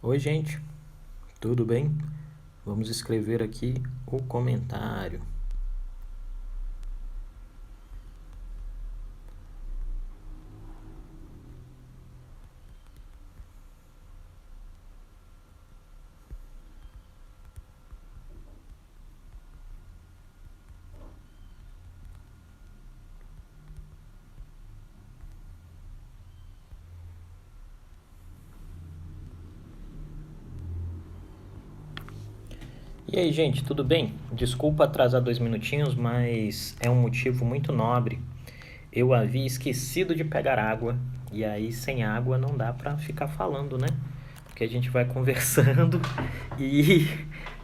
Oi, gente, tudo bem? Vamos escrever aqui o comentário. E aí, gente, tudo bem? Desculpa atrasar 2 minutinhos, mas é um motivo muito nobre. Eu havia esquecido de pegar água, e aí sem água não dá pra ficar falando, né? Porque a gente vai conversando e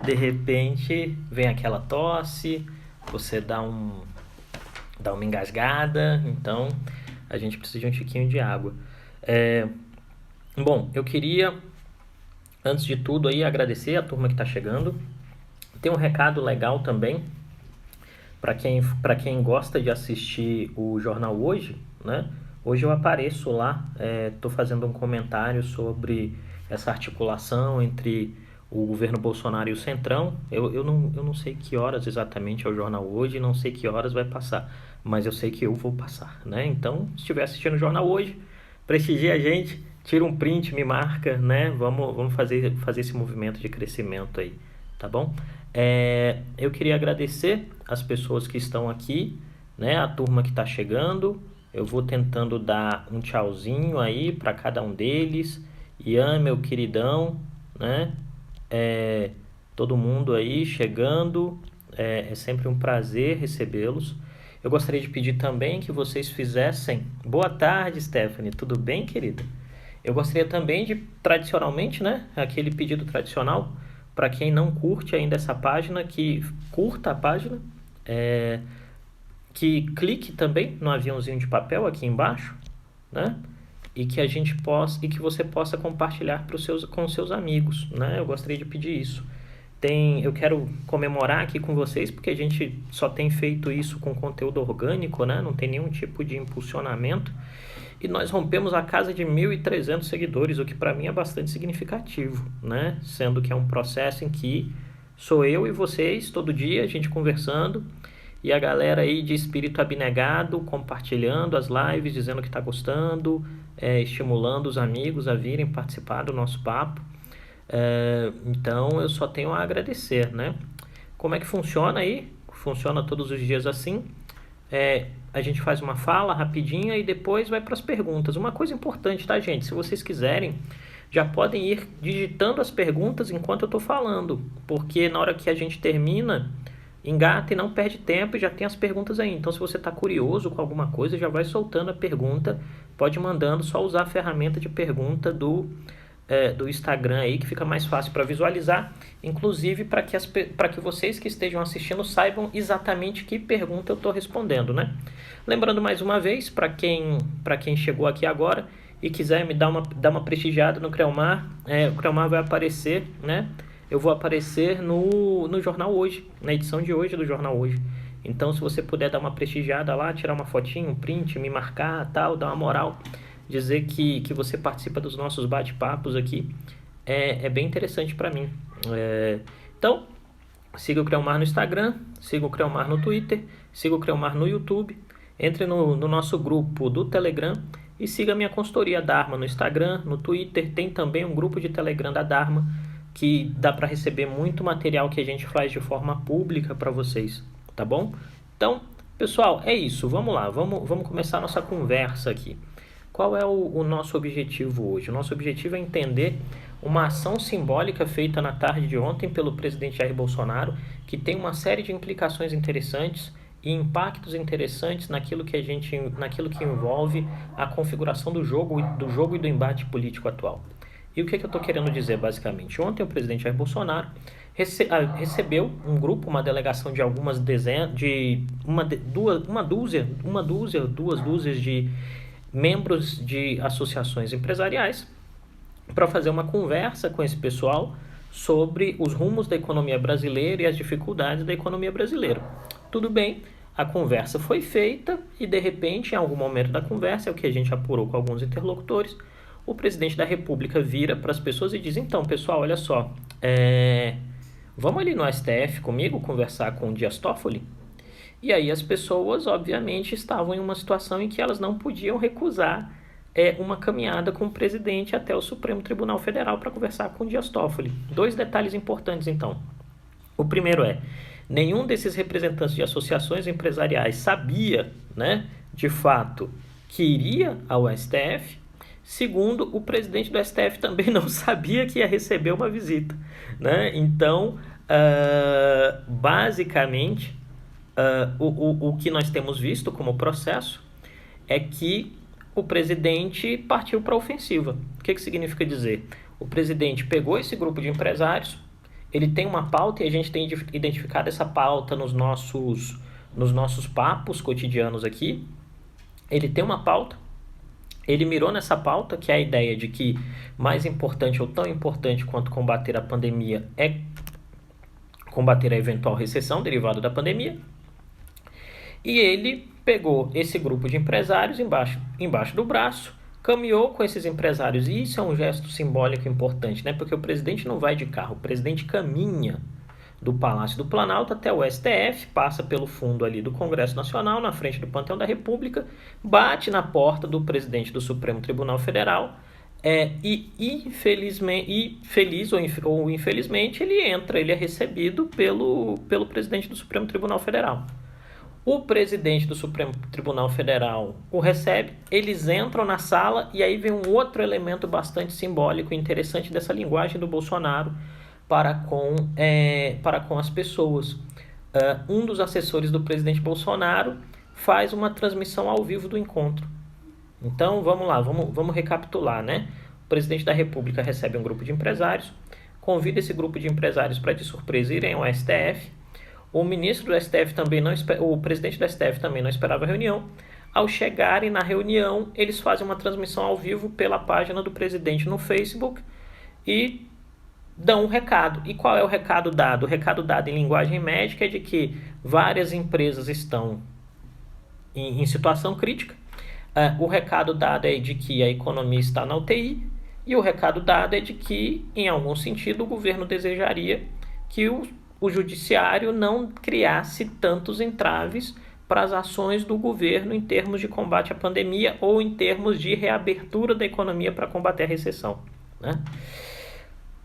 de repente vem aquela tosse, você dá uma engasgada, então a gente precisa de um tiquinho de água. Bom, eu queria, antes de tudo, aí agradecer a turma que está chegando. Tem um recado legal também para quem gosta de assistir o Jornal Hoje, né? Hoje eu apareço lá, estou fazendo um comentário sobre essa articulação entre o governo Bolsonaro e o Centrão. Eu não sei que horas exatamente é o Jornal Hoje, não sei que horas vai passar, mas eu sei que eu vou passar, né? Então, se estiver assistindo o Jornal Hoje, prestigie a gente, tira um print, me marca, né? Vamos fazer esse movimento de crescimento aí, tá bom? Eu queria agradecer as pessoas que estão aqui, né? A turma que está chegando. Eu vou tentando dar um tchauzinho aí para cada um deles. Ian, meu queridão, né? Todo mundo aí chegando. É sempre um prazer recebê-los. Eu gostaria de pedir também que vocês fizessem. Boa tarde, Stephanie. Tudo bem, querida? Eu gostaria também de, tradicionalmente, né? Aquele pedido tradicional para quem não curte ainda essa página, que curta a página, que clique também no aviãozinho de papel aqui embaixo, né? E que a gente possa, e que você possa compartilhar com os seus amigos, né? Eu gostaria de pedir isso. Eu quero comemorar aqui com vocês porque a gente só tem feito isso com conteúdo orgânico, né? Não tem nenhum tipo de impulsionamento. E nós rompemos a casa de 1.300 seguidores, o que para mim é bastante significativo, né? Sendo que é um processo em que sou eu e vocês todo dia, a gente conversando, e a galera aí de espírito abnegado, compartilhando as lives, dizendo que está gostando, estimulando os amigos a virem participar do nosso papo. Então eu só tenho a agradecer, né? Como é que funciona aí? Funciona todos os dias assim. A gente faz uma fala rapidinha e depois vai para as perguntas. Uma coisa importante, tá, gente? Se vocês quiserem, já podem ir digitando as perguntas enquanto eu estou falando, porque na hora que a gente termina, engata e não perde tempo e já tem as perguntas aí. Então, se você está curioso com alguma coisa, já vai soltando a pergunta, pode ir mandando, só usar a ferramenta de pergunta do Instagram aí, que fica mais fácil para visualizar, inclusive para que vocês que estejam assistindo saibam exatamente que pergunta eu estou respondendo, né? Lembrando mais uma vez, para quem chegou aqui agora e quiser me dar uma prestigiada no Creomar, o Creomar vai aparecer, né? Eu vou aparecer no Jornal Hoje, na edição de hoje do Jornal Hoje. Então, se você puder dar uma prestigiada lá, tirar uma fotinha, um print, me marcar, tal, dar uma moral, dizer que você participa dos nossos bate-papos aqui, é bem interessante para mim. Então, siga o Creomar no Instagram, siga o Creomar no Twitter, siga o Creomar no YouTube, entre no nosso grupo do Telegram e siga a minha consultoria Dharma no Instagram, no Twitter. Tem também um grupo de Telegram da Dharma, que dá para receber muito material que a gente faz de forma pública para vocês, tá bom? Então, pessoal, é isso. Vamos lá, vamos começar a nossa conversa aqui. Qual é o nosso objetivo hoje? O nosso objetivo é entender uma ação simbólica feita na tarde de ontem pelo presidente Jair Bolsonaro, que tem uma série de implicações interessantes e impactos interessantes naquilo que envolve a configuração do jogo e do embate político atual. E o que eu estou querendo dizer basicamente? Ontem o presidente Jair Bolsonaro recebeu um grupo, uma delegação de algumas dezenas, duas dúzias de membros de associações empresariais para fazer uma conversa com esse pessoal sobre os rumos da economia brasileira e as dificuldades da economia brasileira. Tudo bem, a conversa foi feita e de repente, em algum momento da conversa, é o que a gente apurou com alguns interlocutores, o presidente da República vira para as pessoas e diz: então, pessoal, olha só, vamos ali no STF comigo conversar com o Dias Toffoli? E aí as pessoas, obviamente, estavam em uma situação em que elas não podiam recusar uma caminhada com o presidente até o Supremo Tribunal Federal para conversar com o Dias Toffoli. 2 detalhes importantes, então. O primeiro nenhum desses representantes de associações empresariais sabia, né, de fato, que iria ao STF. Segundo, o presidente do STF também não sabia que ia receber uma visita, né? Então, basicamente, o que nós temos visto como processo é que o presidente partiu para a ofensiva. O que significa dizer? O presidente pegou esse grupo de empresários, ele tem uma pauta e a gente tem identificado essa pauta nos nossos papos cotidianos aqui. Ele tem uma pauta, ele mirou nessa pauta, que é a ideia de que mais importante ou tão importante quanto combater a pandemia é combater a eventual recessão derivada da pandemia. E ele pegou esse grupo de empresários embaixo do braço, caminhou com esses empresários, e isso é um gesto simbólico importante, né? Porque o presidente não vai de carro, o presidente caminha do Palácio do Planalto até o STF, passa pelo fundo ali do Congresso Nacional, na frente do Panteão da República, bate na porta do presidente do Supremo Tribunal Federal, e feliz ou infelizmente, ele é recebido pelo presidente do Supremo Tribunal Federal. O presidente do Supremo Tribunal Federal o recebe, eles entram na sala, e aí vem um outro elemento bastante simbólico e interessante dessa linguagem do Bolsonaro para com as pessoas. Um dos assessores do presidente Bolsonaro faz uma transmissão ao vivo do encontro. Então, vamos lá, vamos recapitular, né? O presidente da República recebe um grupo de empresários, convida esse grupo de empresários para, de surpresa, irem ao STF. O ministro do STF o presidente do STF também não esperava a reunião. Ao chegarem na reunião, eles fazem uma transmissão ao vivo pela página do presidente no Facebook e dão um recado. E qual é o recado dado? O recado dado em linguagem médica é de que várias empresas estão em situação crítica. O recado dado é de que a economia está na UTI. E o recado dado é de que, em algum sentido, o governo desejaria que o judiciário não criasse tantos entraves para as ações do governo em termos de combate à pandemia ou em termos de reabertura da economia para combater a recessão, né?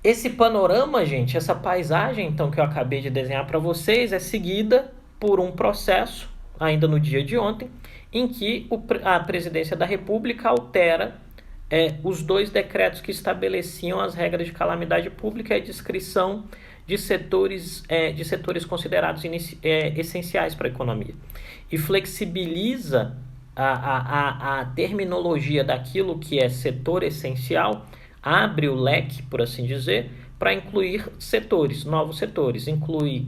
Esse panorama, gente, essa paisagem, então, que eu acabei de desenhar para vocês, é seguida por um processo, ainda no dia de ontem, em que a Presidência da República altera os 2 decretos que estabeleciam as regras de calamidade pública e a descrição de setores considerados essenciais para a economia. E flexibiliza a terminologia daquilo que é setor essencial, abre o leque, por assim dizer, para incluir novos setores. Inclui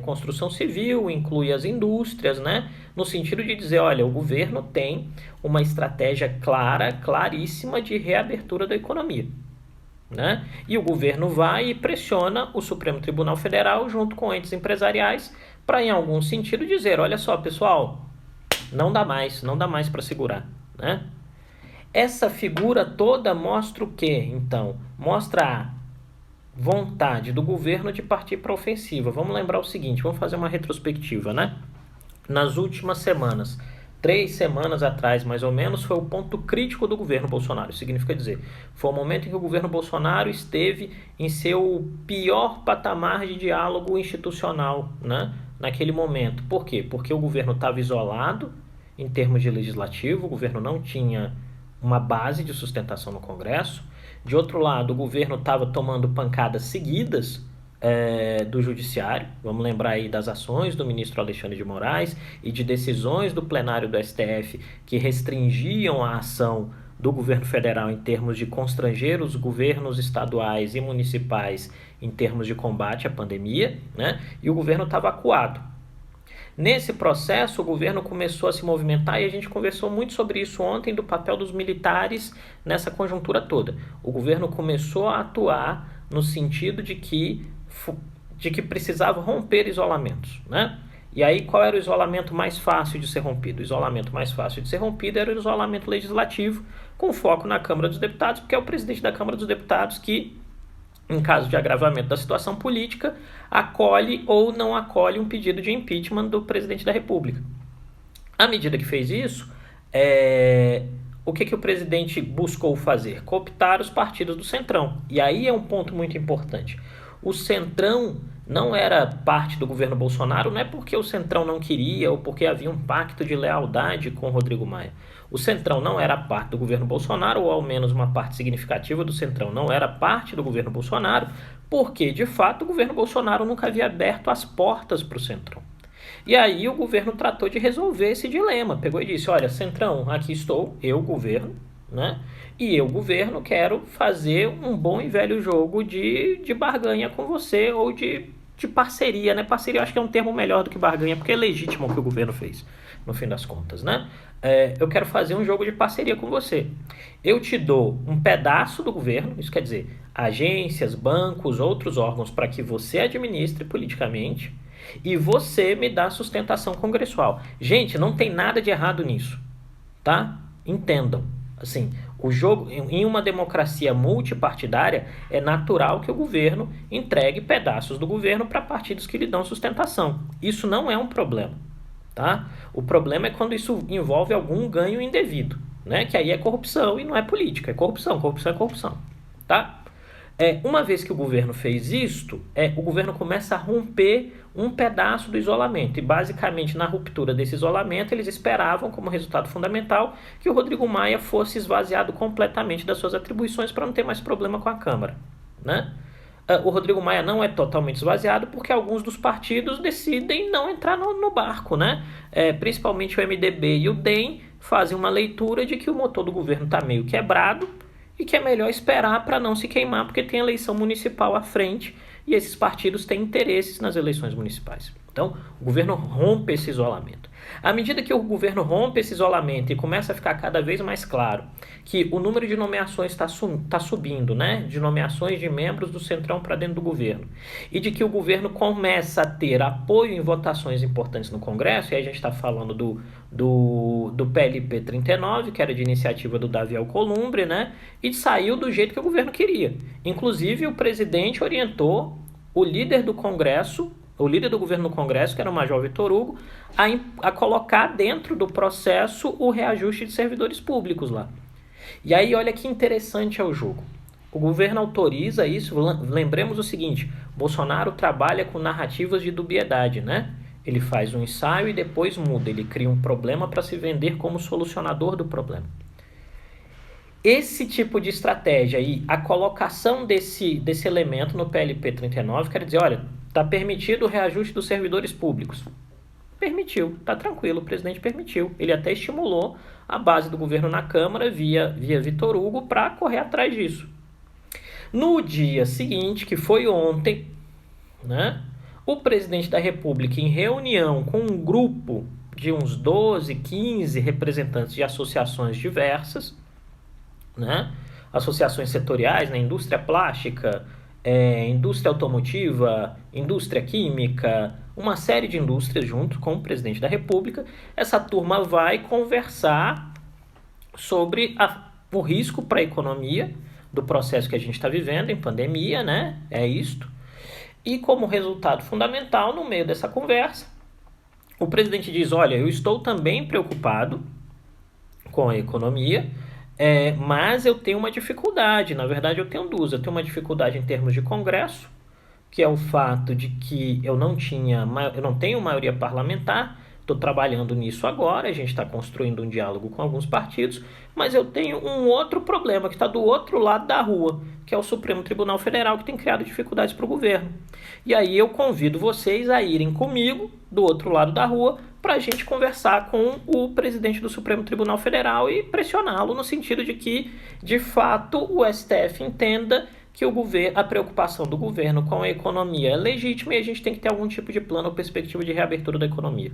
construção civil, inclui as indústrias, né? No sentido de dizer, olha, o governo tem uma estratégia claríssima de reabertura da economia, né? E o governo vai e pressiona o Supremo Tribunal Federal junto com entes empresariais para, em algum sentido, dizer, olha só, pessoal, não dá mais para segurar, né? Essa figura toda mostra o quê, então? Mostra a vontade do governo de partir para a ofensiva. Vamos lembrar o seguinte, vamos fazer uma retrospectiva, né? Nas últimas semanas, 3 semanas atrás, mais ou menos, foi o ponto crítico do governo Bolsonaro. Significa dizer, foi o momento em que o governo Bolsonaro esteve em seu pior patamar de diálogo institucional, né? Naquele momento. Por quê? Porque o governo estava isolado em termos de legislativo, o governo não tinha uma base de sustentação no Congresso. De outro lado, o governo estava tomando pancadas seguidas do judiciário. Vamos lembrar aí das ações do ministro Alexandre de Moraes e de decisões do plenário do STF que restringiam a ação do governo federal em termos de constranger os governos estaduais e municipais em termos de combate à pandemia, né? E o governo estava acuado. Nesse processo, o governo começou a se movimentar e a gente conversou muito sobre isso ontem, do papel dos militares nessa conjuntura toda. O governo começou a atuar no sentido de que precisava romper isolamentos, né? E aí, qual era o isolamento mais fácil de ser rompido? O isolamento mais fácil de ser rompido era o isolamento legislativo, com foco na Câmara dos Deputados, porque é o presidente da Câmara dos Deputados que, em caso de agravamento da situação política, acolhe ou não acolhe um pedido de impeachment do presidente da República. À medida que fez isso, o que o presidente buscou fazer? Cooptar os partidos do Centrão. E aí é um ponto muito importante. O Centrão não era parte do governo Bolsonaro, não é porque o Centrão não queria ou porque havia um pacto de lealdade com o Rodrigo Maia. O Centrão não era parte do governo Bolsonaro, ou ao menos uma parte significativa do Centrão não era parte do governo Bolsonaro, porque, de fato, o governo Bolsonaro nunca havia aberto as portas para o Centrão. E aí o governo tratou de resolver esse dilema. Pegou e disse, olha, Centrão, aqui estou, eu, governo, né? E eu, governo, quero fazer um bom e velho jogo de barganha com você, ou de parceria, né? Parceria eu acho que é um termo melhor do que barganha, porque é legítimo o que o governo fez, no fim das contas, né? Eu quero fazer um jogo de parceria com você. Eu te dou um pedaço do governo, isso quer dizer, agências, bancos, outros órgãos para que você administre politicamente, e você me dá sustentação congressual. Gente, não tem nada de errado nisso, tá? Entendam. Assim, o jogo em uma democracia multipartidária é natural que o governo entregue pedaços do governo para partidos que lhe dão sustentação. Isso não é um problema, tá? O problema é quando isso envolve algum ganho indevido, né? Que aí é corrupção e não é política, é corrupção, corrupção é corrupção, tá? Uma vez que o governo fez isto, o governo começa a romper um pedaço do isolamento. E basicamente na ruptura desse isolamento eles esperavam como resultado fundamental que o Rodrigo Maia fosse esvaziado completamente das suas atribuições para não ter mais problema com a Câmara, né? O Rodrigo Maia não é totalmente esvaziado porque alguns dos partidos decidem não entrar no barco, né? Principalmente o MDB e o DEM fazem uma leitura de que o motor do governo está meio quebrado e que é melhor esperar para não se queimar, porque tem eleição municipal à frente e esses partidos têm interesses nas eleições municipais. Então, o governo rompe esse isolamento. À medida que o governo rompe esse isolamento e começa a ficar cada vez mais claro que o número de nomeações está subindo, né? De nomeações de membros do Centrão para dentro do governo, e de que o governo começa a ter apoio em votações importantes no Congresso, e aí a gente está falando do PLP 39, que era de iniciativa do Davi Alcolumbre, né? E saiu do jeito que o governo queria. Inclusive, o presidente orientou o líder do Congresso, o líder do governo no Congresso, que era o Major Vitor Hugo, a colocar dentro do processo o reajuste de servidores públicos lá. E aí, olha que interessante é o jogo. O governo autoriza isso. Lembremos o seguinte, Bolsonaro trabalha com narrativas de dubiedade, né? Ele faz um ensaio e depois muda. Ele cria um problema para se vender como solucionador do problema. Esse tipo de estratégia e a colocação desse elemento no PLP 39 quer dizer, olha, está permitido o reajuste dos servidores públicos. Permitiu, está tranquilo, o presidente permitiu. Ele até estimulou a base do governo na Câmara via Vitor Hugo para correr atrás disso. No dia seguinte, que foi ontem, né, o presidente da República, em reunião com um grupo de uns 12, 15 representantes de associações diversas, né, associações setoriais, né, indústria plástica, indústria automotiva, indústria química, uma série de indústrias junto com o presidente da República, essa turma vai conversar sobre o risco para a economia do processo que a gente está vivendo em pandemia, né? É isto. E como resultado fundamental, no meio dessa conversa, o presidente diz, olha, eu estou também preocupado com a economia, mas eu tenho uma dificuldade, na verdade eu tenho duas. Eu tenho uma dificuldade em termos de Congresso, que é o fato de que eu não tenho maioria parlamentar, estou trabalhando nisso agora, a gente está construindo um diálogo com alguns partidos, mas eu tenho um outro problema que está do outro lado da rua, que é o Supremo Tribunal Federal, que tem criado dificuldades para o governo. E aí eu convido vocês a irem comigo, do outro lado da rua, para a gente conversar com o presidente do Supremo Tribunal Federal e pressioná-lo no sentido de que, de fato, o STF entenda que a preocupação do governo com a economia é legítima e a gente tem que ter algum tipo de plano ou perspectiva de reabertura da economia.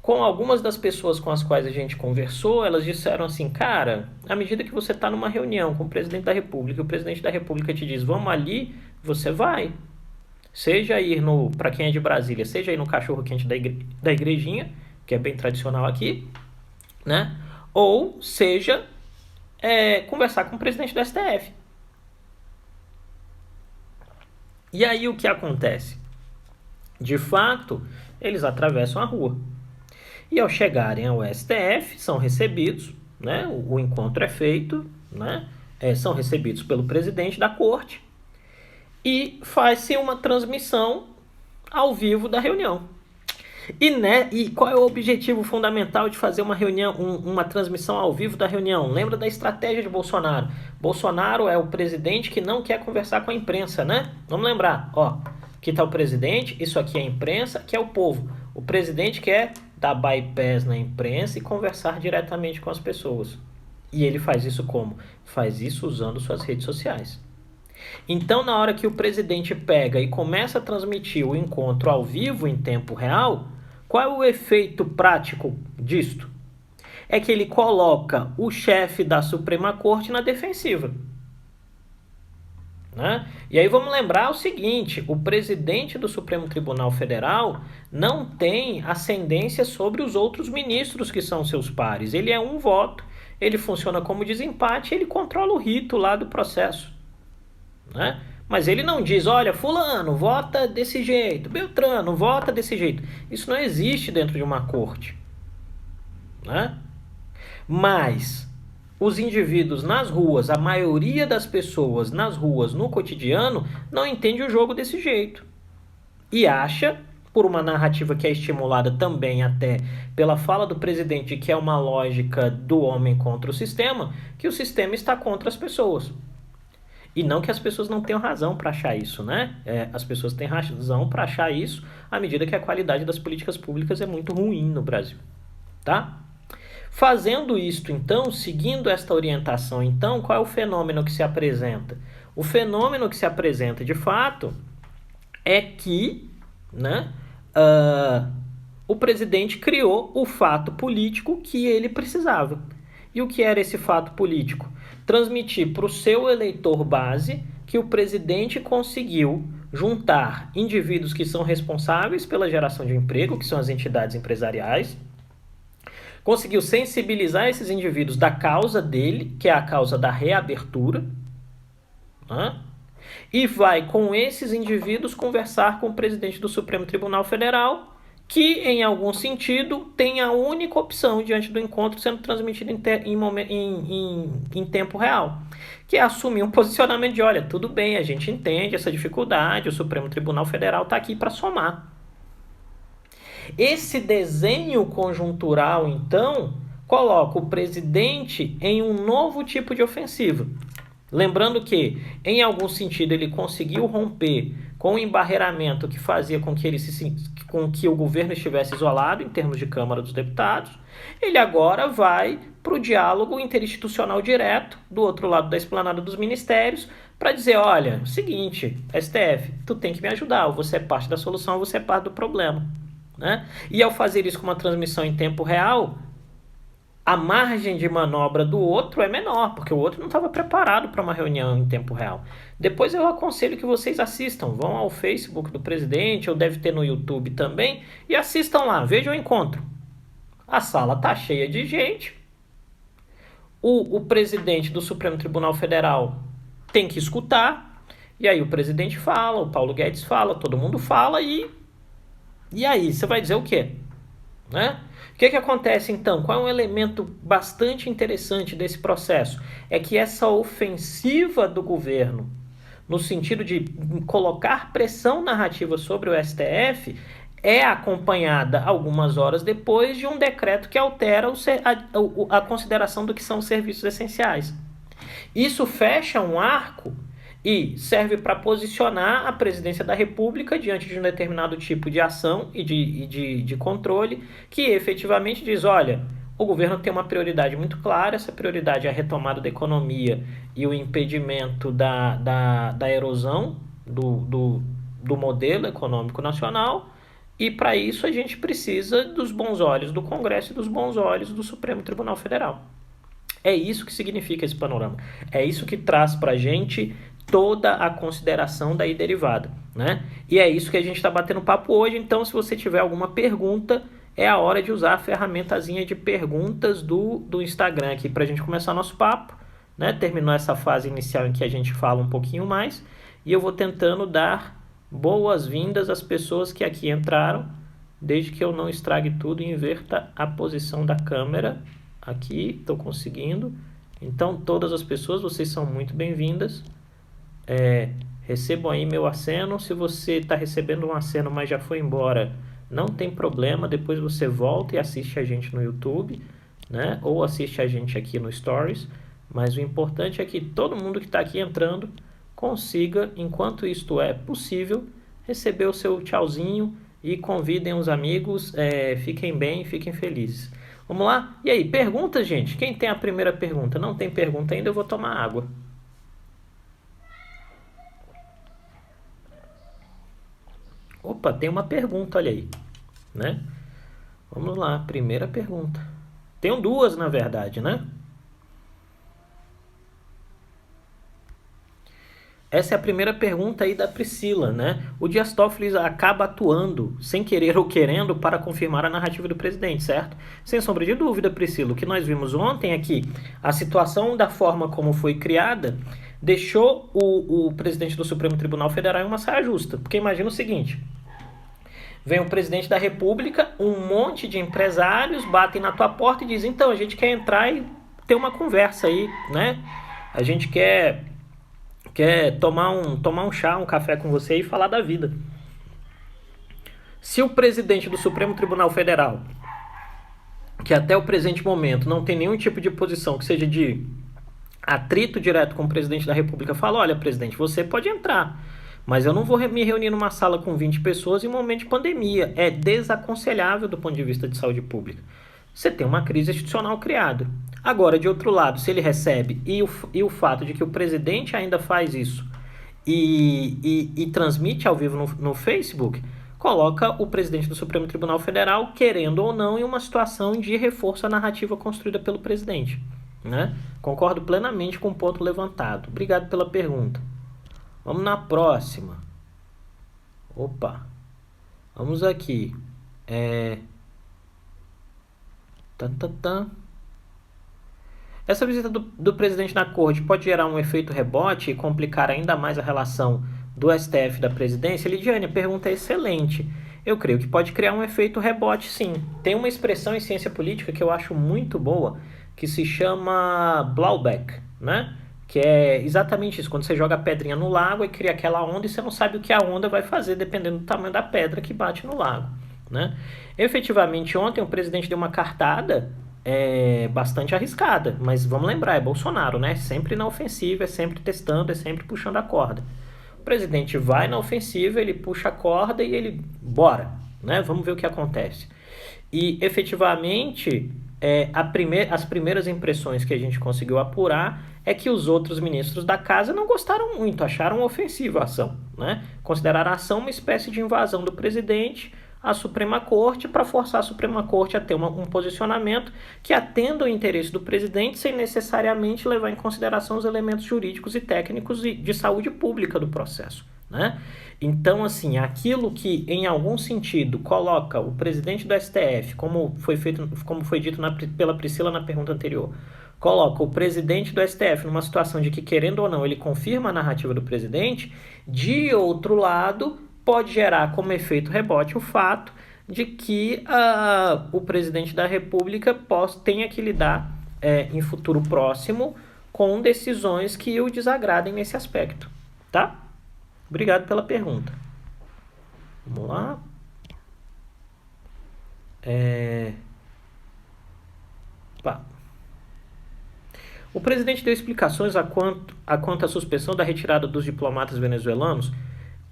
Com algumas das pessoas com as quais a gente conversou, elas disseram assim, cara, à medida que você está numa reunião com o presidente da República, e o presidente da República te diz, vamos ali, você vai. seja ir para quem é de Brasília, seja ir no cachorro-quente da igrejinha, que é bem tradicional aqui, né? Ou seja, conversar com o presidente do STF. E aí o que acontece? De fato, eles atravessam a rua. E ao chegarem ao STF, são recebidos, né? O encontro é feito, né? São recebidos pelo presidente da corte e faz-se uma transmissão ao vivo da reunião. E qual é o objetivo fundamental de fazer uma reunião, uma transmissão ao vivo da reunião? Lembra da estratégia de Bolsonaro? Bolsonaro é o presidente que não quer conversar com a imprensa, né? Vamos lembrar, ó, aqui está o presidente, isso aqui é a imprensa, aqui é o povo. O presidente quer dar bypass na imprensa e conversar diretamente com as pessoas. E ele faz isso como? Faz isso usando suas redes sociais. Então, na hora que o presidente pega e começa a transmitir o encontro ao vivo em tempo real, qual é o efeito prático disto? É que ele coloca o chefe da Suprema Corte na defensiva. Né? E aí vamos lembrar o seguinte, o presidente do Supremo Tribunal Federal não tem ascendência sobre os outros ministros que são seus pares. Ele é um voto, ele funciona como desempate, ele controla o rito lá do processo. Né? Mas ele não diz, olha, fulano, vota desse jeito, Beltrano, vota desse jeito. Isso não existe dentro de uma corte. Né? Mas os indivíduos nas ruas, a maioria das pessoas nas ruas, no cotidiano, não entende o jogo desse jeito. E acha, por uma narrativa que é estimulada também até pela fala do presidente, que é uma lógica do homem contra o sistema, que o sistema está contra as pessoas. E não que as pessoas não tenham razão para achar isso, né? As pessoas têm razão para achar isso à medida que a qualidade das políticas públicas é muito ruim no Brasil, tá? Fazendo isto, então, seguindo esta orientação, então, qual é o fenômeno que se apresenta? O fenômeno que se apresenta, de fato, é que, né, o presidente criou o fato político que ele precisava. E o que era esse fato político? Transmitir para o seu eleitor base que o presidente conseguiu juntar indivíduos que são responsáveis pela geração de emprego, que são as entidades empresariais, conseguiu sensibilizar esses indivíduos da causa dele, que é a causa da reabertura, né? E vai com esses indivíduos conversar com o presidente do Supremo Tribunal Federal, que, em algum sentido, tem a única opção diante do encontro sendo transmitido em tempo real, que é assumir um posicionamento de, olha, tudo bem, a gente entende essa dificuldade, o Supremo Tribunal Federal está aqui para somar. Esse desenho conjuntural, então, coloca o presidente em um novo tipo de ofensiva. Lembrando que, em algum sentido, ele conseguiu romper com o embarreiramento que fazia com que o governo estivesse isolado em termos de Câmara dos Deputados. Ele agora vai para o diálogo interinstitucional direto, do outro lado da esplanada dos ministérios, para dizer, olha, seguinte, STF, tu tem que me ajudar, ou você é parte da solução, ou você é parte do problema. Né? E ao fazer isso com uma transmissão em tempo real, a margem de manobra do outro é menor, porque o outro não estava preparado para uma reunião em tempo real. Depois eu aconselho que vocês assistam, vão ao Facebook do presidente, ou deve ter no YouTube também, e assistam lá, vejam o encontro. A sala está cheia de gente, o presidente do Supremo Tribunal Federal tem que escutar, e aí o presidente fala, o Paulo Guedes fala, todo mundo fala, e aí, você vai dizer o quê? Né? O que acontece então? Qual é um elemento bastante interessante desse processo? É que essa ofensiva do governo, no sentido de colocar pressão narrativa sobre o STF, é acompanhada algumas horas depois de um decreto que altera a consideração do que são serviços essenciais. Isso fecha um arco e serve para posicionar a presidência da República diante de um determinado tipo de ação e de controle, que efetivamente diz, olha, o governo tem uma prioridade muito clara, essa prioridade é a retomada da economia e o impedimento da erosão do modelo econômico nacional, e para isso a gente precisa dos bons olhos do Congresso e dos bons olhos do Supremo Tribunal Federal. É isso que significa esse panorama. É isso que traz para a gente toda a consideração daí derivada. né? E é isso que a gente está batendo papo hoje. Então, se você tiver alguma pergunta, é a hora de usar a ferramentazinha de perguntas do Instagram aqui para a gente começar nosso papo, né? Terminou essa fase inicial em que a gente fala um pouquinho mais e eu vou tentando dar boas-vindas às pessoas que aqui entraram, desde que eu não estrague tudo e inverta a posição da câmera. Aqui, estou conseguindo. Então, todas as pessoas, vocês são muito bem-vindas. Recebam aí meu aceno. Se você está recebendo um aceno, mas já foi embora, não tem problema. Depois você volta e assiste a gente no YouTube, né? Ou assiste a gente aqui no Stories. Mas o importante é que todo mundo que está aqui entrando consiga, enquanto isto é possível, receber o seu tchauzinho e convidem os amigos. Fiquem bem, fiquem felizes. Vamos lá? E aí, perguntas, gente? Quem tem a primeira pergunta? Não tem pergunta ainda, eu vou tomar água. Opa, tem uma pergunta, olha aí, né? Vamos lá, primeira pergunta. Tenho duas, na verdade, né? Essa é a primeira pergunta aí da Priscila, né? O Dias Toffoli acaba atuando, sem querer ou querendo, para confirmar a narrativa do presidente, certo? Sem sombra de dúvida, Priscila, o que nós vimos ontem é que a situação da forma como foi criada deixou o presidente do Supremo Tribunal Federal em uma saia justa. Porque imagina o seguinte: vem o presidente da República, um monte de empresários batem na tua porta e dizem, então, a gente quer entrar e ter uma conversa aí, né? A gente quer tomar um chá, um café com você e falar da vida. Se o presidente do Supremo Tribunal Federal, que até o presente momento não tem nenhum tipo de posição que seja de atrito direto com o presidente da República, fala, olha, presidente, você pode entrar, mas eu não vou me reunir numa sala com 20 pessoas em um momento de pandemia. É desaconselhável do ponto de vista de saúde pública. Você tem uma crise institucional criada. Agora, de outro lado, se ele recebe e o fato de que o presidente ainda faz isso e transmite ao vivo no Facebook, coloca o presidente do Supremo Tribunal Federal, querendo ou não, em uma situação de reforço à narrativa construída pelo presidente, né? Concordo plenamente com o ponto levantado. Obrigado pela pergunta. Vamos na próxima. Opa. Vamos aqui. Essa visita do presidente na corte pode gerar um efeito rebote e complicar ainda mais a relação do STF e da presidência? Lidiane, a pergunta é excelente. Eu creio que pode criar um efeito rebote, sim. Tem uma expressão em ciência política que eu acho muito boa, que se chama blowback, né? Que é exatamente isso, quando você joga a pedrinha no lago e cria aquela onda e você não sabe o que a onda vai fazer, dependendo do tamanho da pedra que bate no lago, né? Efetivamente, ontem o presidente deu uma cartada bastante arriscada, mas vamos lembrar, é Bolsonaro, né? Sempre na ofensiva, é sempre testando, é sempre puxando a corda. O presidente vai na ofensiva, ele puxa a corda e ele, bora, né? Vamos ver o que acontece. E efetivamente, as primeiras impressões que a gente conseguiu apurar é que os outros ministros da casa não gostaram muito, acharam ofensiva a ação, né? Consideraram a ação uma espécie de invasão do presidente à Suprema Corte para forçar a Suprema Corte a ter um posicionamento que atenda ao interesse do presidente sem necessariamente levar em consideração os elementos jurídicos e técnicos de saúde pública do processo, né? Então, assim, aquilo que, em algum sentido, coloca o presidente do STF, como foi dito pela Priscila na pergunta anterior, coloca o presidente do STF numa situação de que, querendo ou não, ele confirma a narrativa do presidente, de outro lado, pode gerar como efeito rebote o fato de que o presidente da República tenha que lidar em futuro próximo com decisões que o desagradem nesse aspecto, tá? Obrigado pela pergunta. Vamos lá. O presidente deu explicações quanto à suspensão da retirada dos diplomatas venezuelanos.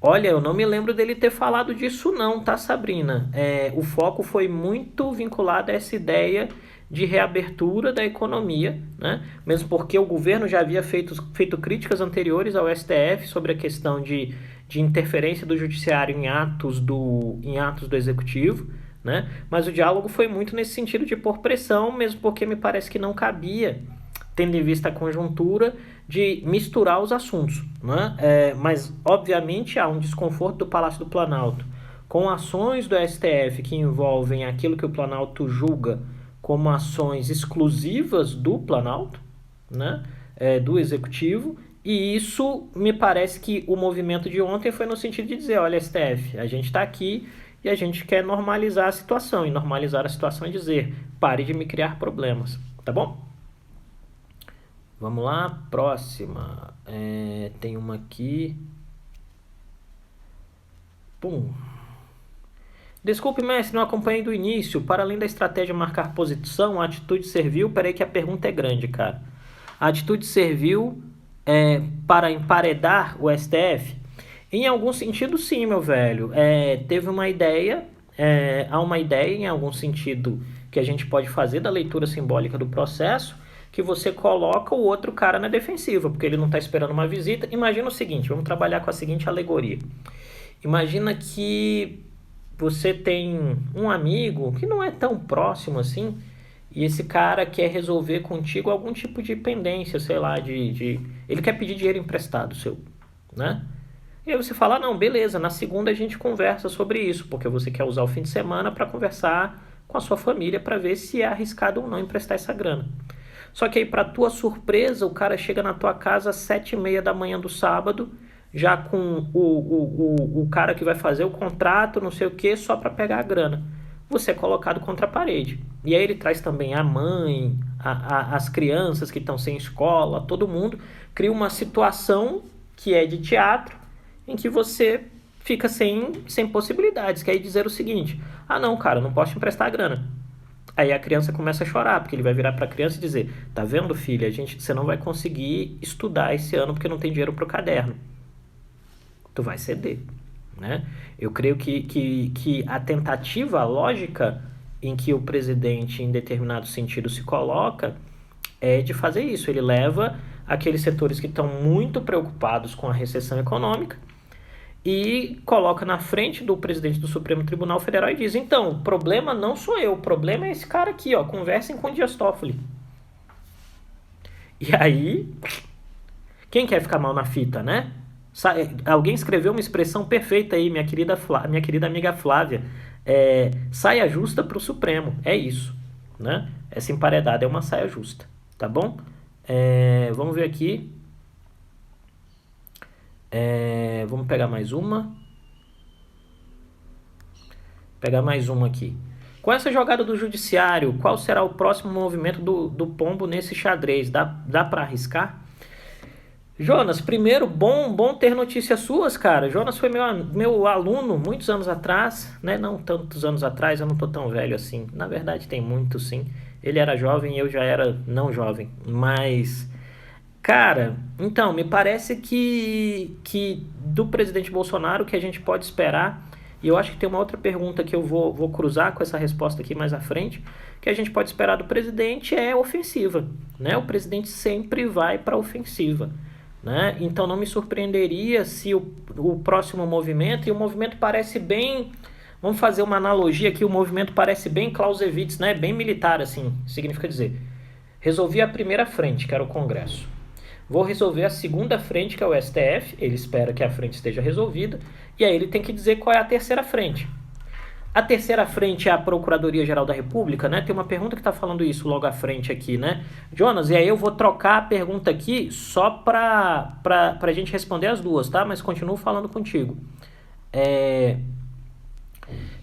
Olha, eu não me lembro dele ter falado disso não, tá, Sabrina? O foco foi muito vinculado a essa ideia de reabertura da economia, né? Mesmo porque o governo já havia feito críticas anteriores ao STF sobre a questão de interferência do judiciário em atos do executivo, né? Mas o diálogo foi muito nesse sentido de pôr pressão, mesmo porque me parece que não cabia tendo em vista a conjuntura de misturar os assuntos, né? Mas, obviamente, há um desconforto do Palácio do Planalto com ações do STF que envolvem aquilo que o Planalto julga como ações exclusivas do Planalto, né? Do Executivo, e isso me parece que o movimento de ontem foi no sentido de dizer, olha, STF, a gente está aqui e a gente quer normalizar a situação, e normalizar a situação é dizer, pare de me criar problemas, tá bom? Vamos lá, próxima. Tem uma aqui. Pum. Desculpe, mestre, não acompanhei do início. Para além da estratégia marcar posição, a atitude serviu... Peraí que a pergunta é grande, cara. A atitude serviu para emparedar o STF? Em algum sentido, sim, meu velho. Teve uma ideia, há uma ideia, em algum sentido, que a gente pode fazer da leitura simbólica do processo, que você coloca o outro cara na defensiva, porque ele não está esperando uma visita. Imagina o seguinte, vamos trabalhar com a seguinte alegoria. Imagina que você tem um amigo que não é tão próximo assim, e esse cara quer resolver contigo algum tipo de pendência, sei lá, ele quer pedir dinheiro emprestado seu, né? E aí você fala, não, beleza, na segunda a gente conversa sobre isso, porque você quer usar o fim de semana para conversar com a sua família para ver se é arriscado ou não emprestar essa grana. Só que aí, para tua surpresa, o cara chega na tua casa às 7h30 da manhã do sábado, já com o cara que vai fazer o contrato, não sei o que, só para pegar a grana. Você é colocado contra a parede. E aí ele traz também a mãe, as crianças que estão sem escola, todo mundo. Cria uma situação que é de teatro, em que você fica sem possibilidades. Que aí dizer o seguinte, não, cara, não posso te emprestar a grana. Aí a criança começa a chorar, porque ele vai virar para a criança e dizer, tá vendo, filha, você não vai conseguir estudar esse ano porque não tem dinheiro para o caderno. Tu vai ceder, né? Eu creio que a tentativa, a lógica em que o presidente, em determinado sentido, se coloca, é de fazer isso. Ele leva aqueles setores que estão muito preocupados com a recessão econômica e coloca na frente do presidente do Supremo Tribunal Federal e diz, então, o problema não sou eu, o problema é esse cara aqui, ó, conversem com o Dias Toffoli. E aí, quem quer ficar mal na fita, né? Alguém escreveu uma expressão perfeita aí, minha querida amiga Flávia, saia justa pro Supremo, é isso, né? Essa emparedada é uma saia justa, tá bom? Vamos ver aqui. Vamos pegar mais uma. Pegar mais uma aqui. Com essa jogada do judiciário, qual será o próximo movimento do pombo nesse xadrez? Dá para arriscar? Jonas, primeiro, bom ter notícias suas, cara. Jonas foi meu aluno muitos anos atrás, né? Não tantos anos atrás, eu não tô tão velho assim. Na verdade, tem muito, sim. Ele era jovem e eu já era não jovem. Mas, cara, então, me parece que do presidente Bolsonaro, o que a gente pode esperar, e eu acho que tem uma outra pergunta que eu vou cruzar com essa resposta aqui mais à frente, que a gente pode esperar do presidente é ofensiva, né? O presidente sempre vai para a ofensiva, né? Então não me surpreenderia se o próximo movimento, e o movimento parece bem, vamos fazer uma analogia aqui, o movimento parece bem Clausewitz, né? Bem militar, assim, significa dizer, resolvi a primeira frente, que era o Congresso. Vou resolver a segunda frente, que é o STF, ele espera que a frente esteja resolvida, e aí ele tem que dizer qual é a terceira frente. A terceira frente é a Procuradoria-Geral da República, né? Tem uma pergunta que está falando isso logo à frente aqui, né? Jonas, e aí eu vou trocar a pergunta aqui só para a gente responder as duas, tá? Mas continuo falando contigo.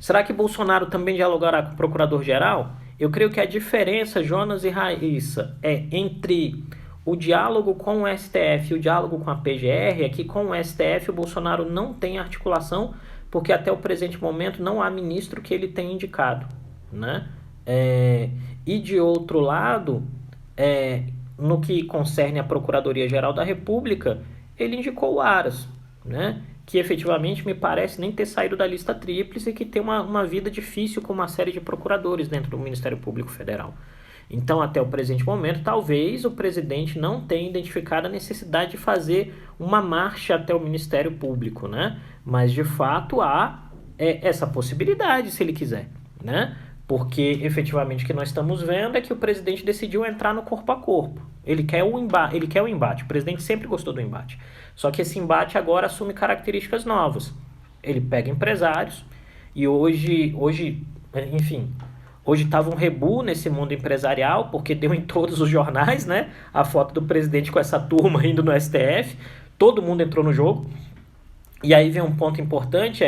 Será que Bolsonaro também dialogará com o Procurador-Geral? Eu creio que a diferença, Jonas e Raíssa, entre o diálogo com o STF e o diálogo com a PGR é que com o STF o Bolsonaro não tem articulação, porque até o presente momento não há ministro que ele tenha indicado, né? E de outro lado, no que concerne a Procuradoria-Geral da República, ele indicou o Aras, né? Que efetivamente me parece nem ter saído da lista tríplice e que tem uma vida difícil com uma série de procuradores dentro do Ministério Público Federal. Então, até o presente momento, talvez o presidente não tenha identificado a necessidade de fazer uma marcha até o Ministério Público, né? Mas, de fato, há essa possibilidade, se ele quiser, né? Porque, efetivamente, o que nós estamos vendo é que o presidente decidiu entrar no corpo a corpo. Ele quer o embate. O presidente sempre gostou do embate. Só que esse embate agora assume características novas. Ele pega empresários e enfim, hoje estava um rebu nesse mundo empresarial, porque deu em todos os jornais, né? A foto do presidente com essa turma indo no STF. Todo mundo entrou no jogo. E aí vem um ponto importante,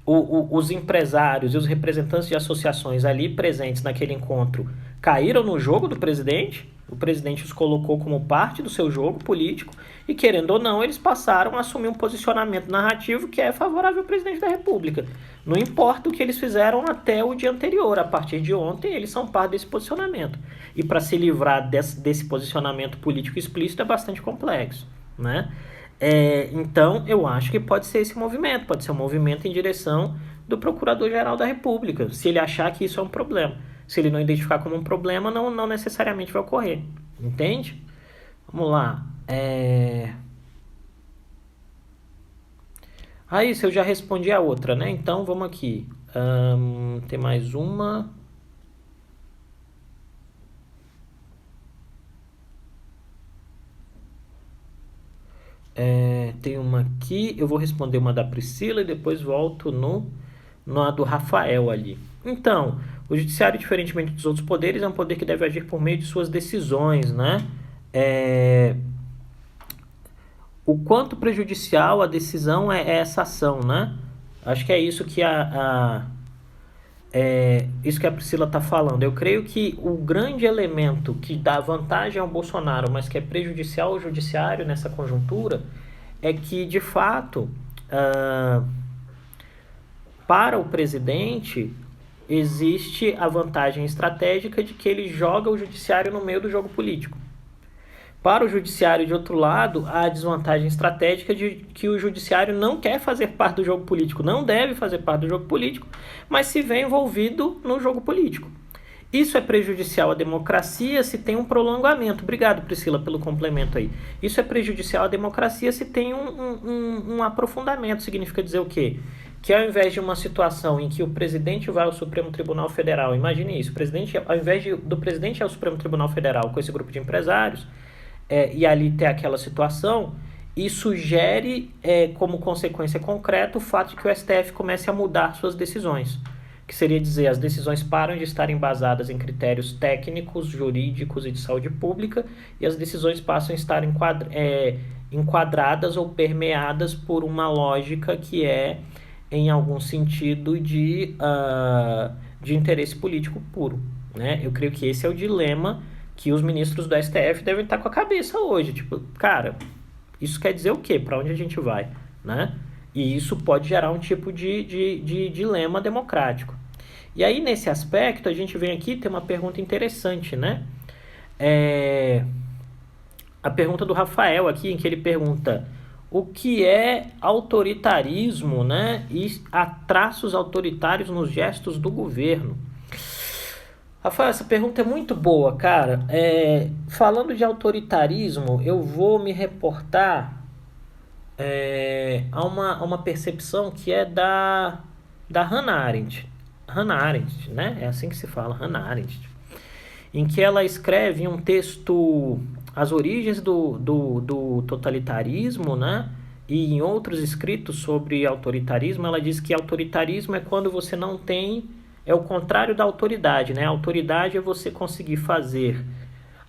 os empresários e os representantes de associações ali presentes naquele encontro caíram no jogo do presidente, o presidente os colocou como parte do seu jogo político e, querendo ou não, eles passaram a assumir um posicionamento narrativo que é favorável ao presidente da República. Não importa o que eles fizeram até o dia anterior, a partir de ontem eles são parte desse posicionamento. E para se livrar desse posicionamento político explícito é bastante complexo, né? Então, eu acho que pode ser esse movimento, pode ser um movimento em direção do Procurador-Geral da República, se ele achar que isso é um problema. Se ele não identificar como um problema, não necessariamente vai ocorrer, entende? Vamos lá. Isso eu já respondi a outra, né? Então, vamos aqui. Tem mais uma. Tem uma aqui, eu vou responder uma da Priscila e depois volto na do Rafael ali. Então, o judiciário, diferentemente dos outros poderes, é um poder que deve agir por meio de suas decisões, né? O quanto prejudicial a decisão é essa ação, né? Acho que é isso que isso que a Priscila está falando. Eu creio que o grande elemento que dá vantagem ao Bolsonaro, mas que é prejudicial ao judiciário nessa conjuntura, é que, de fato, para o presidente, existe a vantagem estratégica de que ele joga o judiciário no meio do jogo político. Para o judiciário, de outro lado, há a desvantagem estratégica de que o judiciário não quer fazer parte do jogo político, não deve fazer parte do jogo político, mas se vê envolvido no jogo político. Isso é prejudicial à democracia se tem um prolongamento. Obrigado, Priscila, pelo complemento aí. Isso é prejudicial à democracia se tem um aprofundamento. Significa dizer o quê? Que ao invés de uma situação em que o presidente vai ao Supremo Tribunal Federal, imagine isso, ao invés do presidente ir ao Supremo Tribunal Federal com esse grupo de empresários, e ali ter aquela situação, isso gere como consequência concreta o fato de que o STF comece a mudar suas decisões. Que seria dizer, as decisões param de estar embasadas em critérios técnicos, jurídicos e de saúde pública, e as decisões passam a estar enquadradas ou permeadas por uma lógica que em algum sentido, de interesse político puro, né? Eu creio que esse é o dilema que os ministros do STF devem estar com a cabeça hoje. Tipo, cara, isso quer dizer o quê? Para onde a gente vai, né? E isso pode gerar um tipo de dilema democrático. E aí, nesse aspecto, a gente vem aqui ter uma pergunta interessante, né? A pergunta do Rafael aqui, em que ele pergunta o que é autoritarismo, né? E há traços autoritários nos gestos do governo. Rafael, essa pergunta é muito boa, cara. Falando de autoritarismo, eu vou me reportar a uma percepção que é da Hannah Arendt. Hannah Arendt, né? É assim que se fala, Hannah Arendt. Em que ela escreve um texto, As Origens do Totalitarismo, né? E em outros escritos sobre autoritarismo, ela diz que autoritarismo é quando você não tem... É o contrário da autoridade, né? A autoridade é você conseguir fazer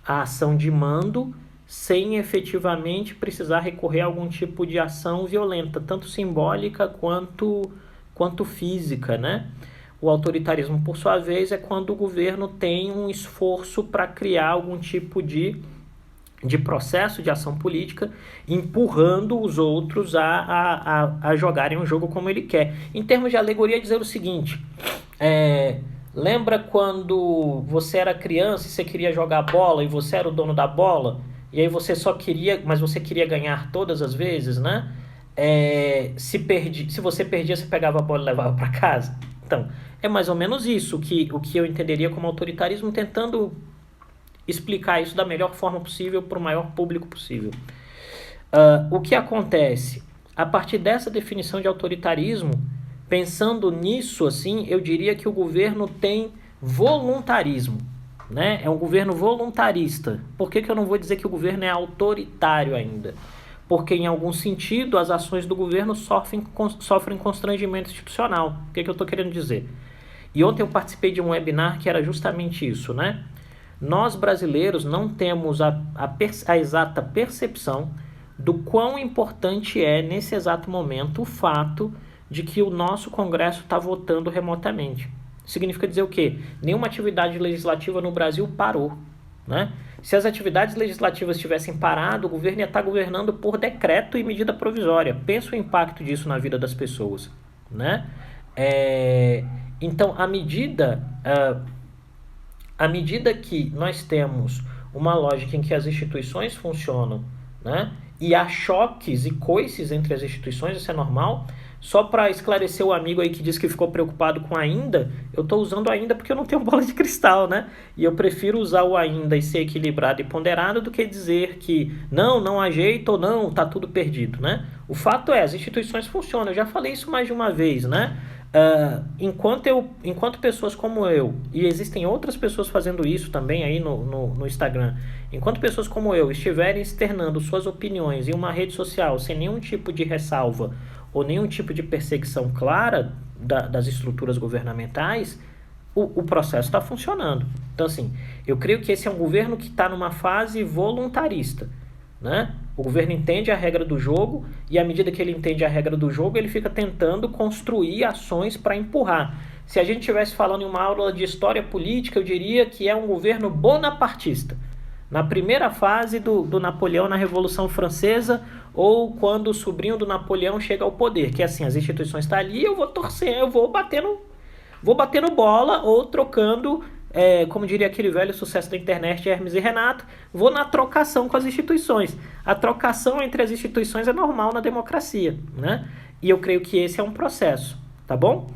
a ação de mando sem efetivamente precisar recorrer a algum tipo de ação violenta, tanto simbólica quanto física, né? O autoritarismo, por sua vez, é quando o governo tem um esforço para criar algum tipo de processo de ação política, empurrando os outros a jogarem um jogo como ele quer. Em termos de alegoria, dizer o seguinte... lembra quando você era criança e você queria jogar bola e você era o dono da bola e aí você mas você queria ganhar todas as vezes, né? Se você perdia, você pegava a bola e levava para casa. Então, é mais ou menos isso o que eu entenderia como autoritarismo, tentando explicar isso da melhor forma possível para o maior público possível. O que acontece? A partir dessa definição de autoritarismo, pensando nisso, assim, eu diria que o governo tem voluntarismo, né? É um governo voluntarista. Por que eu não vou dizer que o governo é autoritário ainda? Porque, em algum sentido, as ações do governo sofrem constrangimento institucional. O que eu estou querendo dizer? E ontem eu participei de um webinar que era justamente isso, né? Nós, brasileiros, não temos a exata percepção do quão importante é, nesse exato momento, o fato de que o nosso Congresso está votando remotamente. Significa dizer o quê? Nenhuma atividade legislativa no Brasil parou, né? Se as atividades legislativas tivessem parado, o governo ia estar governando por decreto e medida provisória. Pensa o impacto disso na vida das pessoas, né? Então, à medida que nós temos uma lógica em que as instituições funcionam, né, e há choques e coices entre as instituições, isso é normal. Só para esclarecer o amigo aí que disse que ficou preocupado com ainda, eu estou usando ainda porque eu não tenho bola de cristal, né? E eu prefiro usar o ainda e ser equilibrado e ponderado do que dizer que não há jeito ou não, está tudo perdido, né? O fato é, as instituições funcionam, eu já falei isso mais de uma vez, né? Enquanto pessoas como eu, e existem outras pessoas fazendo isso também aí no Instagram, enquanto pessoas como eu estiverem externando suas opiniões em uma rede social sem nenhum tipo de ressalva ou nenhum tipo de perseguição clara das estruturas governamentais, o processo está funcionando. Então, assim, eu creio que esse é um governo que está numa fase voluntarista, né? O governo entende a regra do jogo e, à medida que ele entende a regra do jogo, ele fica tentando construir ações para empurrar. Se a gente estivesse falando em uma aula de história política, eu diria que é um governo bonapartista. Na primeira fase do Napoleão na Revolução Francesa, ou quando o sobrinho do Napoleão chega ao poder, que é assim, as instituições estão ali, eu vou torcer, eu vou batendo bola ou trocando, como diria aquele velho sucesso da internet de Hermes e Renato, vou na trocação com as instituições. A trocação entre as instituições é normal na democracia, né? E eu creio que esse é um processo, tá bom?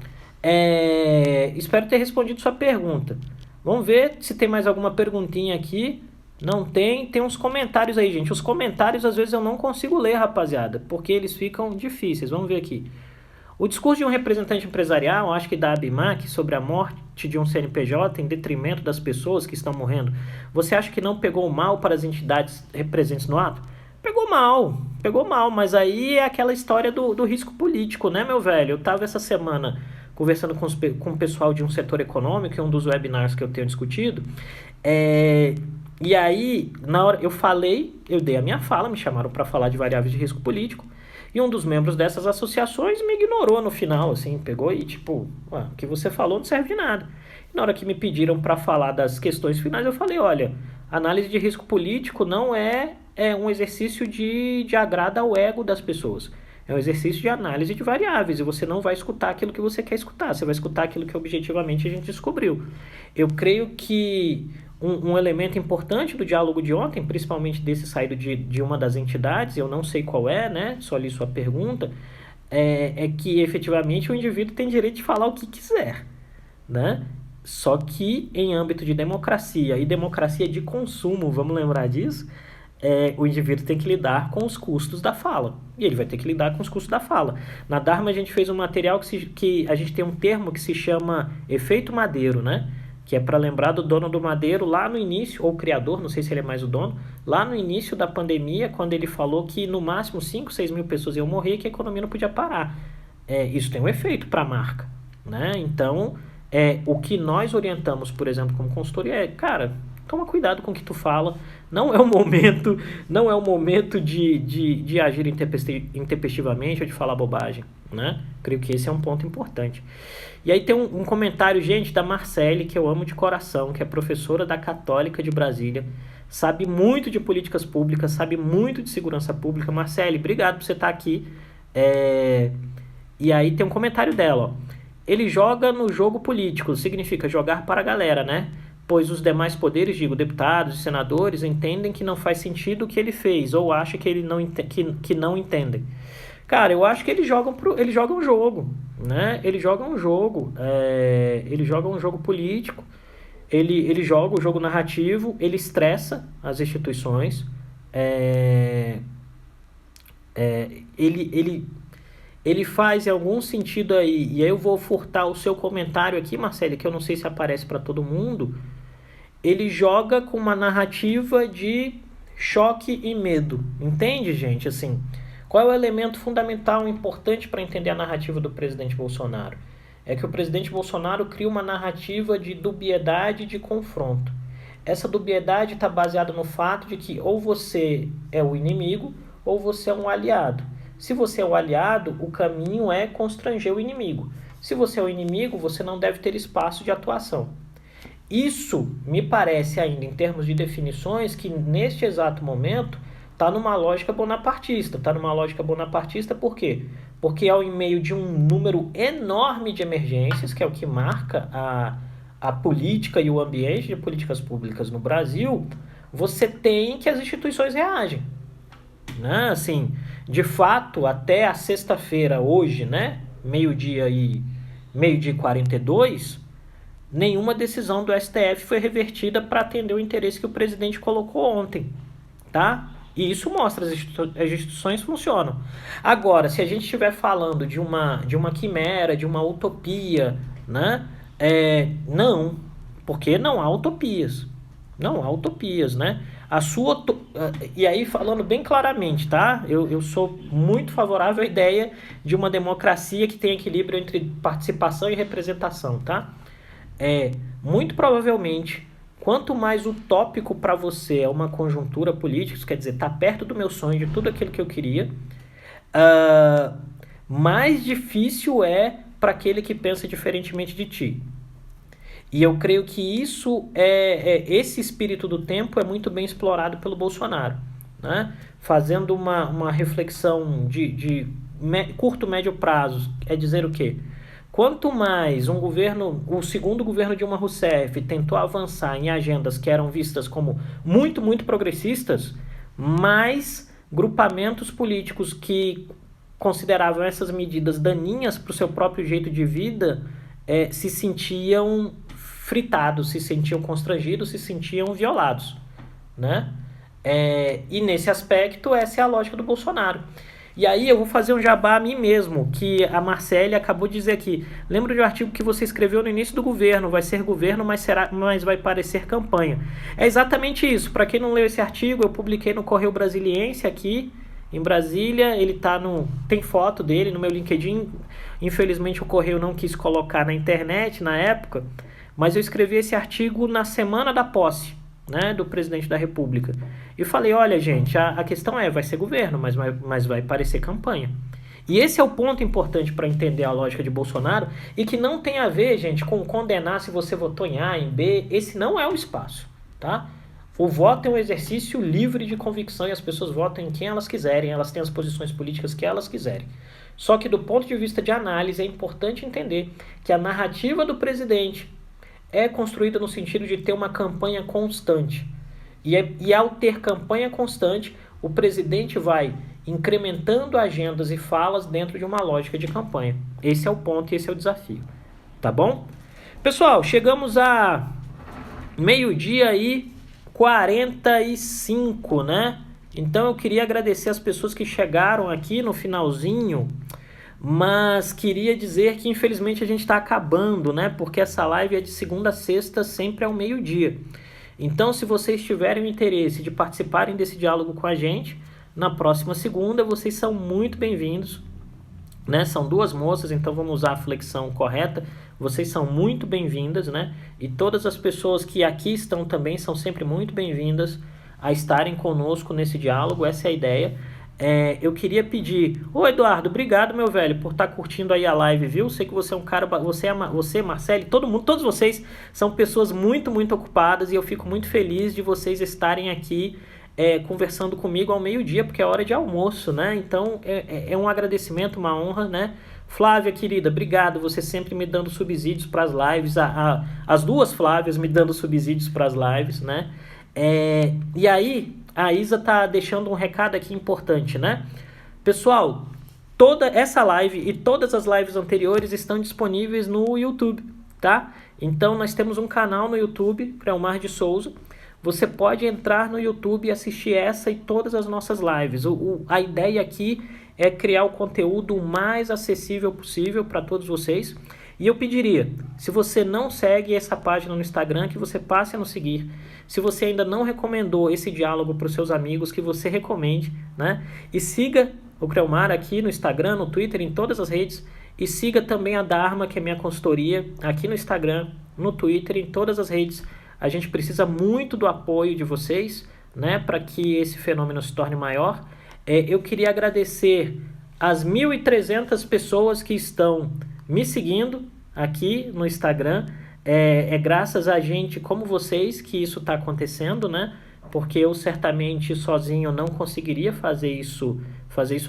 Espero ter respondido sua pergunta. Vamos ver se tem mais alguma perguntinha aqui. Não tem? Tem uns comentários aí, gente. Os comentários, às vezes, eu não consigo ler, rapaziada, porque eles ficam difíceis. Vamos ver aqui. O discurso de um representante empresarial, acho que da ABMAC, sobre a morte de um CNPJ em detrimento das pessoas que estão morrendo, você acha que não pegou mal para as entidades presentes no ato? Pegou mal, mas aí é aquela história do risco político, né, meu velho? Eu estava essa semana conversando com o pessoal de um setor econômico, em um dos webinars que eu tenho discutido, e aí, na hora eu dei a minha fala, me chamaram para falar de variáveis de risco político, e um dos membros dessas associações me ignorou no final, assim, pegou e tipo, o que você falou não serve de nada. E na hora que me pediram para falar das questões finais, eu falei, olha, análise de risco político não é um exercício de agrado ao ego das pessoas. É um exercício de análise de variáveis, e você não vai escutar aquilo que você quer escutar, você vai escutar aquilo que objetivamente a gente descobriu. Eu creio que um elemento importante do diálogo de ontem, principalmente desse saído de uma das entidades, eu não sei qual é, né? Só li sua pergunta, é que efetivamente o indivíduo tem direito de falar o que quiser, né? Só que em âmbito de democracia e democracia de consumo, vamos lembrar disso, o indivíduo tem que lidar com os custos da fala. E ele vai ter que lidar com os custos da fala. Na Dharma a gente fez um material que a gente tem um termo que se chama efeito Madeiro, né? Que é para lembrar do dono do Madeiro lá no início, ou o criador, não sei se ele é mais o dono, lá no início da pandemia, quando ele falou que no máximo 5, 6 mil pessoas iam morrer e que a economia não podia parar. Isso tem um efeito para a marca, né? Então, o que nós orientamos, por exemplo, como consultoria cara, toma cuidado com o que tu fala, não é o momento de agir intempestivamente ou de falar bobagem, né? Creio que esse é um ponto importante. E aí tem um comentário, gente, da Marcele, que eu amo de coração, que é professora da Católica de Brasília, sabe muito de políticas públicas, sabe muito de segurança pública. Marcele, obrigado por você estar aqui. E aí tem um comentário dela, ó. Ele joga no jogo político, significa jogar para a galera, né? Pois os demais poderes, digo, deputados e senadores, entendem que não faz sentido o que ele fez, ou acham que ele que não entendem. Cara, eu acho que eles jogam um jogo, né? Eles jogam um jogo político, ele joga o jogo narrativo, ele estressa as instituições, ele ele faz em algum sentido aí, e aí eu vou furtar o seu comentário aqui, Marcelo, que eu não sei se aparece para todo mundo, ele joga com uma narrativa de choque e medo. Entende, gente? Assim, qual é o elemento fundamental e importante para entender a narrativa do presidente Bolsonaro? É que o presidente Bolsonaro cria uma narrativa de dubiedade e de confronto. Essa dubiedade está baseada no fato de que ou você é o inimigo ou você é um aliado. Se você é o aliado, o caminho é constranger o inimigo. Se você é o inimigo, você não deve ter espaço de atuação. Isso me parece ainda, em termos de definições, que neste exato momento está numa lógica bonapartista. Está numa lógica bonapartista por quê? Porque ao meio de um número enorme de emergências, que é o que marca a política e o ambiente de políticas públicas no Brasil, você tem que as instituições reagem. Né? Assim, de fato, até a sexta-feira, hoje, né? meio-dia e 42, nenhuma decisão do STF foi revertida para atender o interesse que o presidente colocou ontem, tá? E isso mostra as instituições funcionam. Agora, se a gente estiver falando de uma quimera, de uma utopia, né? Não, porque não há utopias. Não há utopias, né? E aí, falando bem claramente, tá? Eu sou muito favorável à ideia de uma democracia que tem equilíbrio entre participação e representação, tá? Muito provavelmente, quanto mais utópico para você é uma conjuntura política, isso quer dizer, tá perto do meu sonho, de tudo aquilo que eu queria, mais difícil é para aquele que pensa diferentemente de ti. E eu creio que esse espírito do tempo é muito bem explorado pelo Bolsonaro, né? Fazendo uma reflexão de curto, médio prazo, é dizer o quê? Quanto mais o segundo governo Dilma Rousseff tentou avançar em agendas que eram vistas como muito, muito progressistas, mais grupamentos políticos que consideravam essas medidas daninhas para o seu próprio jeito de vida se sentiam fritados, se sentiam constrangidos, se sentiam violados, né? E nesse aspecto, essa é a lógica do Bolsonaro. E aí eu vou fazer um jabá a mim mesmo, que a Marcele acabou de dizer aqui. Lembra de um artigo que você escreveu no início do governo, vai ser governo, mas vai parecer campanha. É exatamente isso. Para quem não leu esse artigo, eu publiquei no Correio Brasiliense aqui, em Brasília. Ele tem foto dele no meu LinkedIn. Infelizmente o Correio não quis colocar na internet na época, mas eu escrevi esse artigo na semana da posse, né, do presidente da República. E falei, olha, gente, a questão vai ser governo, mas vai parecer campanha. E esse é o ponto importante para entender a lógica de Bolsonaro e que não tem a ver, gente, com condenar se você votou em A, em B. Esse não é o espaço, tá? O voto é um exercício livre de convicção e as pessoas votam em quem elas quiserem, elas têm as posições políticas que elas quiserem. Só que do ponto de vista de análise é importante entender que a narrativa do presidente é construída no sentido de ter uma campanha constante. E ao ter campanha constante, o presidente vai incrementando agendas e falas dentro de uma lógica de campanha. Esse é o ponto e esse é o desafio. Tá bom? Pessoal, chegamos a 12h45, né? Então eu queria agradecer as pessoas que chegaram aqui no finalzinho, mas queria dizer que infelizmente a gente está acabando, né? Porque essa live é de segunda a sexta, sempre ao meio-dia. Então, se vocês tiverem o interesse de participarem desse diálogo com a gente, na próxima segunda, vocês são muito bem-vindos, né? São duas moças, então vamos usar a flexão correta. Vocês são muito bem-vindas, né? E todas as pessoas que aqui estão também são sempre muito bem-vindas a estarem conosco nesse diálogo. Essa é a ideia. Eu queria pedir... Ô, Eduardo, obrigado, meu velho, por estar curtindo aí a live, viu? Sei que você é um cara... Você, Marcele, todo mundo, todos vocês são pessoas muito, muito ocupadas e eu fico muito feliz de vocês estarem aqui conversando comigo ao meio-dia, porque é hora de almoço, né? Então, é um agradecimento, uma honra, né? Flávia, querida, obrigado. Você sempre me dando subsídios para as lives. As duas Flávias me dando subsídios para as lives, né? E aí... A Isa tá deixando um recado aqui importante, né? Pessoal, toda essa live e todas as lives anteriores estão disponíveis no YouTube, tá? Então, nós temos um canal no YouTube, Creomar de Souza. você pode entrar no YouTube e assistir essa e todas as nossas lives. A ideia aqui é criar o conteúdo o mais acessível possível para todos vocês. E eu pediria, se você não segue essa página no Instagram, que você passe a nos seguir. Se você ainda não recomendou esse diálogo para os seus amigos, que você recomende, né? E siga o Creomar aqui no Instagram, no Twitter, em todas as redes. E siga também a Dharma, que é minha consultoria, aqui no Instagram, no Twitter, em todas as redes. A gente precisa muito do apoio de vocês, né, para que esse fenômeno se torne maior. Eu queria agradecer as 1.300 pessoas que estão me seguindo aqui no Instagram. É graças a gente como vocês que isso está acontecendo, né? Porque eu certamente sozinho não conseguiria fazer isso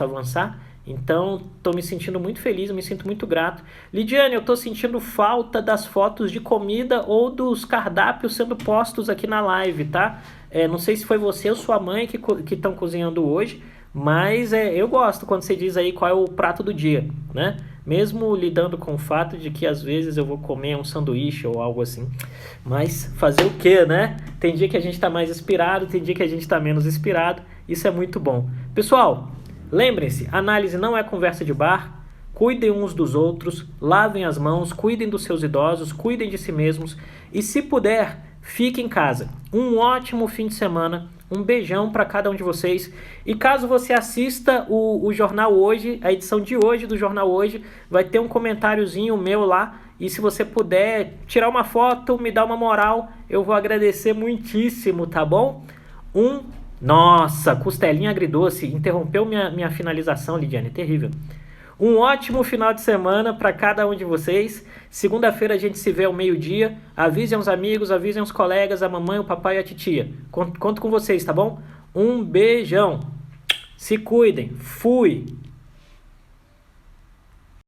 avançar. Então, estou me sentindo muito feliz, me sinto muito grato. Lidiane, eu estou sentindo falta das fotos de comida ou dos cardápios sendo postos aqui na live, tá? Não sei se foi você ou sua mãe que estão cozinhando hoje, mas eu gosto quando você diz aí qual é o prato do dia, né? Mesmo lidando com o fato de que às vezes eu vou comer um sanduíche ou algo assim. Mas fazer o quê, né? Tem dia que a gente está mais inspirado, tem dia que a gente está menos inspirado. Isso é muito bom. Pessoal, lembrem-se, análise não é conversa de bar. Cuidem uns dos outros, lavem as mãos, cuidem dos seus idosos, cuidem de si mesmos. E se puder, fique em casa. Um ótimo fim de semana. Um beijão para cada um de vocês. E caso você assista o Jornal Hoje, a edição de hoje do Jornal Hoje, vai ter um comentáriozinho meu lá. E se você puder tirar uma foto, me dar uma moral, eu vou agradecer muitíssimo, tá bom? Nossa, costelinha agridoce. Interrompeu minha finalização, Lidiane. Terrível. Um ótimo final de semana para cada um de vocês. Segunda-feira a gente se vê ao meio-dia. Avisem os amigos, avisem os colegas, a mamãe, o papai e a titia. Conto com vocês, tá bom? Um beijão. Se cuidem. Fui.